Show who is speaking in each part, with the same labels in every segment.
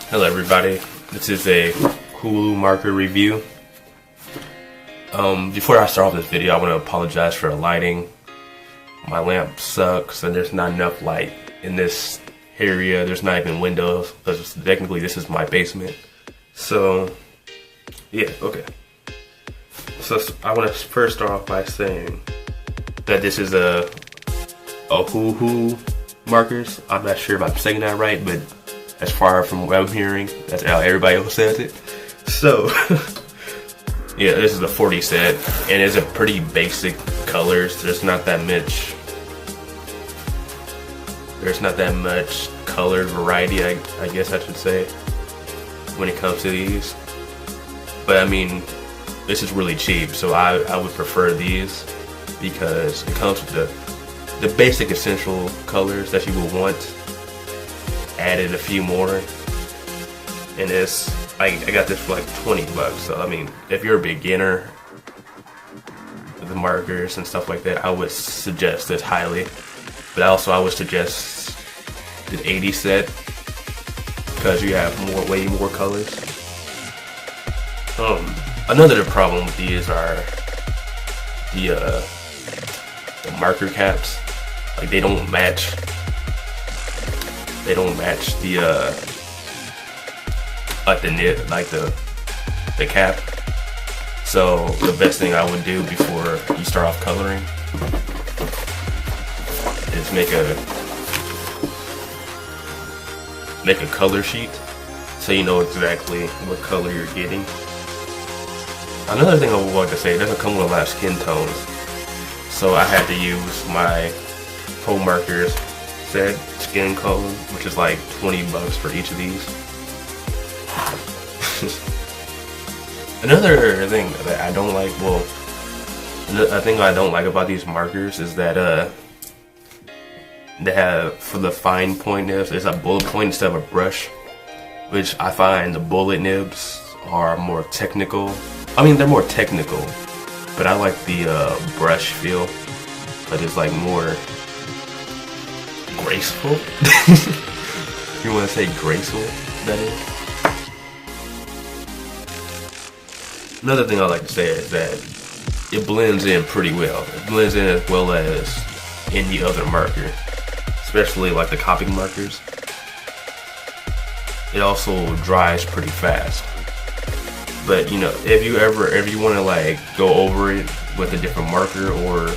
Speaker 1: Hello everybody, this is a ohuhu marker review. Before I start off this video, I want to apologize for the lighting. My lamp sucks and there's not enough light in this area. There's not even windows, because technically this is my basement. So, yeah, okay. So I want to first start off by saying that this is a ohuhu markers. I'm not sure if I'm saying that right, but as far from what I'm hearing, that's how everybody else says it. So, yeah, this is a 40 set, and it's a pretty basic colors. There's not that much color variety, I guess I should say, when it comes to these. But I mean, this is really cheap, so I would prefer these because it comes with the basic essential colors that you would want. Added a few more, and it's I got this for like 20 bucks. So I mean, if you're a beginner with the markers and stuff like that, I would suggest this highly. But also I would suggest the 80 set because you have way more colors. Another problem with these are the marker caps. Like they don't match. They don't match the like the nib, like the cap. So the best thing I would do before you start off coloring is make a color sheet so you know exactly what color you're getting. Another thing I would like to say, it doesn't come with a lot of skin tones, so I had to use my promarkers set skin cone, which is like 20 bucks for each of these. Another thing that I don't like, a thing I don't like about these markers is that they have, for the fine point nibs, it's a bullet point instead of a brush, which I find the bullet nibs are more technical. I mean, they're more technical, but I like the brush feel, but it's like more graceful. You want to say graceful, that is. Another thing I like to say is that it blends in pretty well. It blends in as well as any other marker, especially like the copying markers. It also dries pretty fast. But you know, if you want to like go over it with a different marker or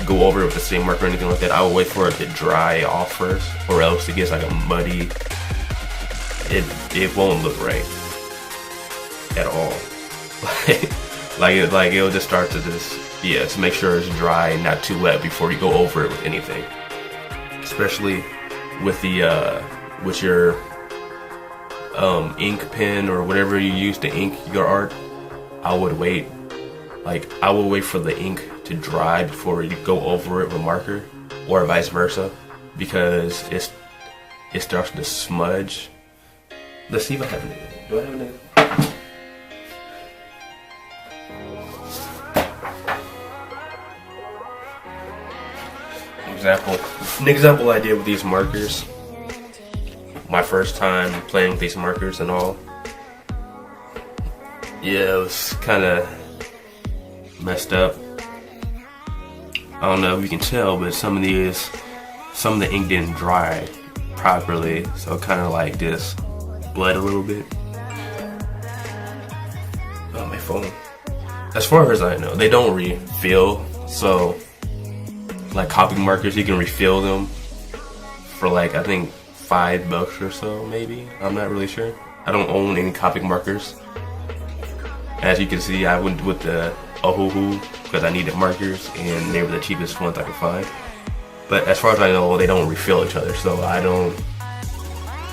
Speaker 1: go over it with the same marker or anything like that, I would wait for it to dry off first, or else it gets like a muddy. It won't look right at all. like it'll just start to just make sure it's dry and not too wet before you go over it with anything. Especially with the with your ink pen or whatever you use to ink your art. I would wait for the ink to dry before you go over it with marker, or vice versa, because it starts to smudge. Let's see if I have any. Do I have any? An example I did with these markers, my first time playing with these markers and all. Yeah, it was kind of messed up. I don't know if you can tell, but some of the ink didn't dry properly, so it kind of like just bled a little bit. Oh, my phone. As far as I know, they don't refill, so like copy markers, you can refill them for like, I think $5 or so, maybe. I'm not really sure. I don't own any copy markers. As you can see, I went with the ohuhu because I needed markers and they were the cheapest ones I could find. But as far as I know, they don't refill each other, so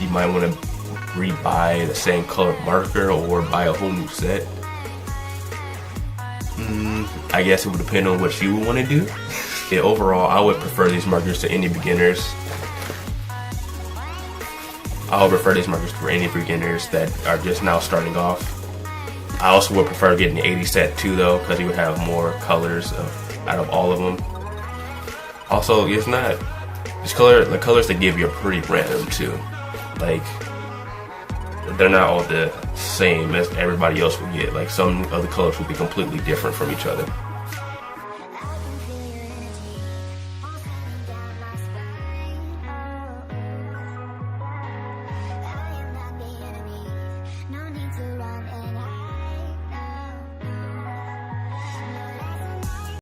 Speaker 1: you might want to rebuy the same color marker or buy a whole new set. I guess it would depend on what you want to do. Yeah, overall, I would prefer these markers to any beginners. I would prefer these markers for any beginners that are just now starting off. I also would prefer getting the 80 set too, though, because you would have more colors out of all of them. Also, the colors they give you are pretty random too. Like they're not all the same as everybody else would get. Like some of the colors will be completely different from each other.